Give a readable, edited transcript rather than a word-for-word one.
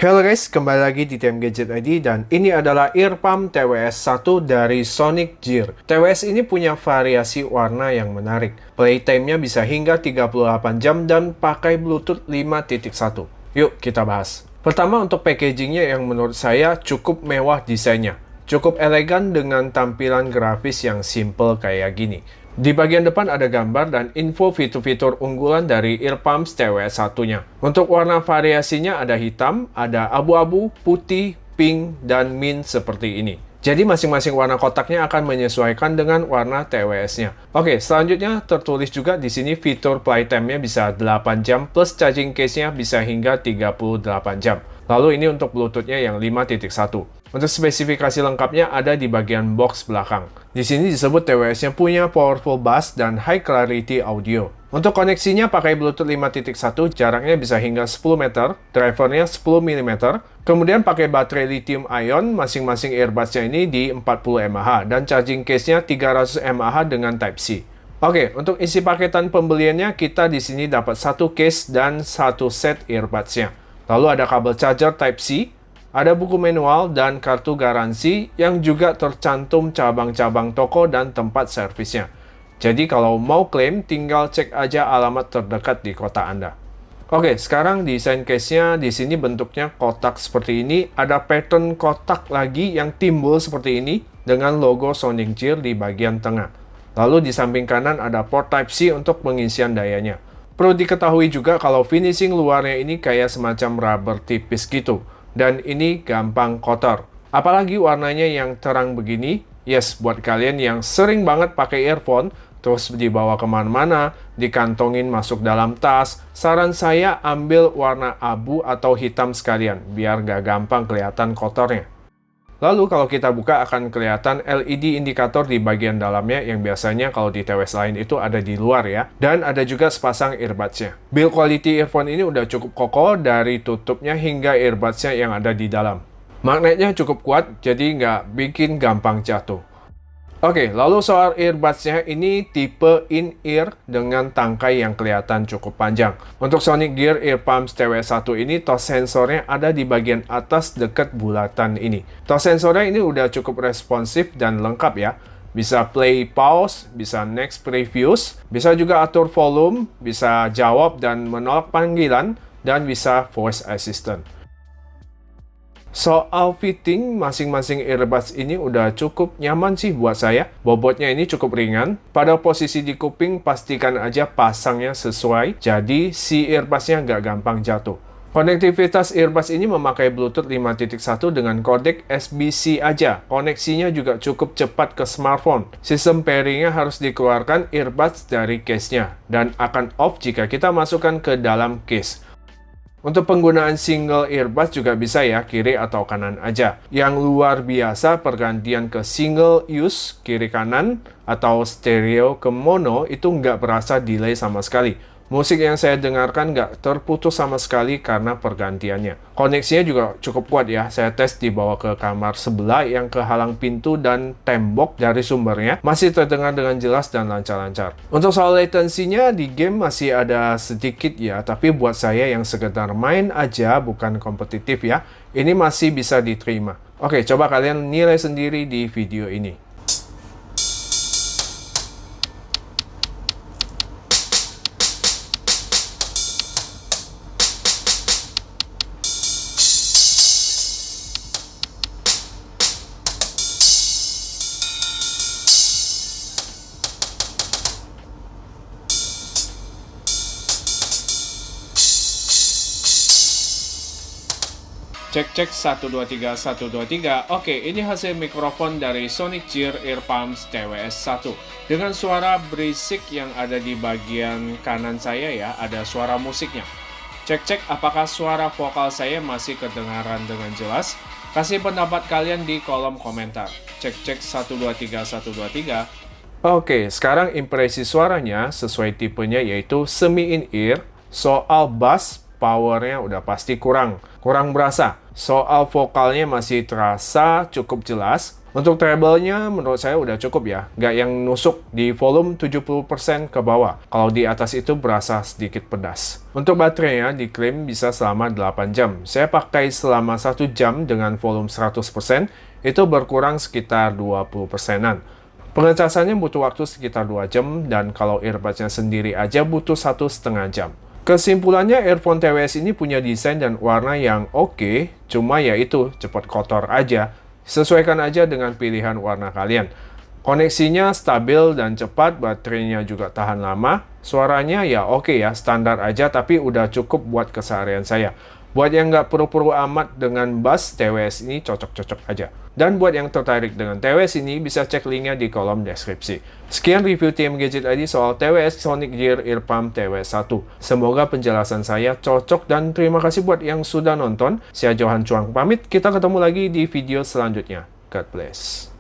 Halo guys, kembali lagi di TM Gadget ID dan ini adalah earpump TWS 1 dari Sonic Gear. TWS ini punya variasi warna yang menarik. Playtime-nya bisa hingga 38 jam dan pakai Bluetooth 5.1. Yuk kita bahas. Pertama untuk packagingnya yang menurut saya cukup mewah desainnya. Cukup elegan dengan tampilan grafis yang simple kayak gini. Di bagian depan ada gambar dan info fitur-fitur unggulan dari earpumps TWS 1-nya. Untuk warna variasinya ada hitam, ada abu-abu, putih, pink, dan mint seperti ini. Jadi masing-masing warna kotaknya akan menyesuaikan dengan warna TWS-nya. Oke, selanjutnya tertulis juga di sini fitur playtime-nya bisa 8 jam plus charging case-nya bisa hingga 38 jam. Lalu ini untuk Bluetooth-nya yang 5.1. Untuk spesifikasi lengkapnya ada di bagian box belakang. Di sini disebut TWS-nya punya powerful bass dan high clarity audio. Untuk koneksinya pakai Bluetooth 5.1, jaraknya bisa hingga 10 meter, drivernya 10 mm. Kemudian pakai baterai lithium ion, masing-masing earbuds-nya ini di 40 mAh dan charging case-nya 300 mAh dengan Type-C. Oke, untuk isi paketan pembeliannya kita di sini dapat satu case dan satu set earbuds-nya. Lalu ada kabel charger Type-C, ada buku manual dan kartu garansi yang juga tercantum cabang-cabang toko dan tempat servisnya. Jadi kalau mau klaim, tinggal cek aja alamat terdekat di kota Anda. Oke, sekarang desain case-nya di sini bentuknya kotak seperti ini. Ada pattern kotak lagi yang timbul seperti ini dengan logo Sonic Gear di bagian tengah. Lalu di samping kanan ada port Type-C untuk pengisian dayanya. Perlu diketahui juga kalau finishing luarnya ini kayak semacam rubber tipis gitu. Dan ini gampang kotor. Apalagi warnanya yang terang begini. Yes, buat kalian yang sering banget pakai earphone, terus dibawa kemana-mana, dikantongin masuk dalam tas, saran saya ambil warna abu atau hitam sekalian, biar gak gampang kelihatan kotornya. Lalu kalau kita buka akan kelihatan LED indikator di bagian dalamnya yang biasanya kalau di TWS lain itu ada di luar ya. Dan ada juga sepasang earbuds-nya. Build quality earphone ini udah cukup kokoh dari tutupnya hingga earbuds-nya yang ada di dalam. Magnetnya cukup kuat jadi nggak bikin gampang jatuh. Oke, lalu soal earbuds-nya ini tipe in-ear dengan tangkai yang kelihatan cukup panjang. Untuk Sonic Gear Earpumps TWS 1 ini, tos sensornya ada di bagian atas dekat bulatan ini. Tos sensornya ini udah cukup responsif dan lengkap ya. Bisa play pause, bisa next previous, bisa juga atur volume, bisa jawab dan menolak panggilan, dan bisa voice assistant. Soal fitting, masing-masing earbuds ini udah cukup nyaman sih buat saya. Bobotnya ini cukup ringan. Pada posisi di kuping, pastikan aja pasangnya sesuai. Jadi, si earbudsnya nggak gampang jatuh. Konektivitas earbuds ini memakai Bluetooth 5.1 dengan kodek SBC aja. Koneksinya juga cukup cepat ke smartphone. Sistem pairingnya harus dikeluarkan earbuds dari case-nya. Dan akan off jika kita masukkan ke dalam case. Untuk penggunaan single earbuds juga bisa ya, kiri atau kanan aja. Yang luar biasa pergantian ke single use, kiri kanan, atau stereo ke mono itu nggak berasa delay sama sekali. Musik yang saya dengarkan nggak terputus sama sekali karena pergantiannya. Koneksinya juga cukup kuat ya. Saya tes dibawa ke kamar sebelah yang kehalang pintu dan tembok dari sumbernya. Masih terdengar dengan jelas dan lancar-lancar. Untuk soal latensinya di game masih ada sedikit ya. Tapi buat saya yang sekedar main aja bukan kompetitif ya. Ini masih bisa diterima. Oke, coba kalian nilai sendiri di video ini. Cek 1 2 3 1 2 3. Oke, ini hasil mikrofon dari Sonic Gear Earpumps TWS 1. Dengan suara berisik yang ada di bagian kanan saya ya, ada suara musiknya. Cek apakah suara vokal saya masih kedengaran dengan jelas? Kasih pendapat kalian di kolom komentar. Cek 1 2 3 1 2 3. Oke, sekarang impresi suaranya sesuai tipenya yaitu semi in-ear. Soal bass, powernya udah pasti kurang berasa. Soal vokalnya masih terasa cukup jelas. Untuk treble-nya menurut saya udah cukup ya, nggak yang nusuk di volume 70% ke bawah. Kalau di atas itu berasa sedikit pedas. Untuk baterainya diklaim bisa selama 8 jam. Saya pakai selama 1 jam dengan volume 100%, itu berkurang sekitar 20%-an. Pengecasannya butuh waktu sekitar 2 jam, dan kalau earbuds-nya sendiri aja butuh 1,5 jam. Kesimpulannya, earphone TWS ini punya desain dan warna yang oke, cuma ya itu, cepat kotor aja. Sesuaikan aja dengan pilihan warna kalian. Koneksinya stabil dan cepat, baterainya juga tahan lama. Suaranya ya oke ya, standar aja tapi udah cukup buat keseharian saya. Buat yang nggak perlu-perlu amat dengan bass, TWS ini cocok-cocok aja. Dan buat yang tertarik dengan TWS ini, bisa cek linknya di kolom deskripsi. Sekian review TM Gadget ID soal TWS Sonic Gear Earpump TWS 1. Semoga penjelasan saya cocok dan terima kasih buat yang sudah nonton. Saya Johan Chuang pamit, kita ketemu lagi di video selanjutnya. God bless.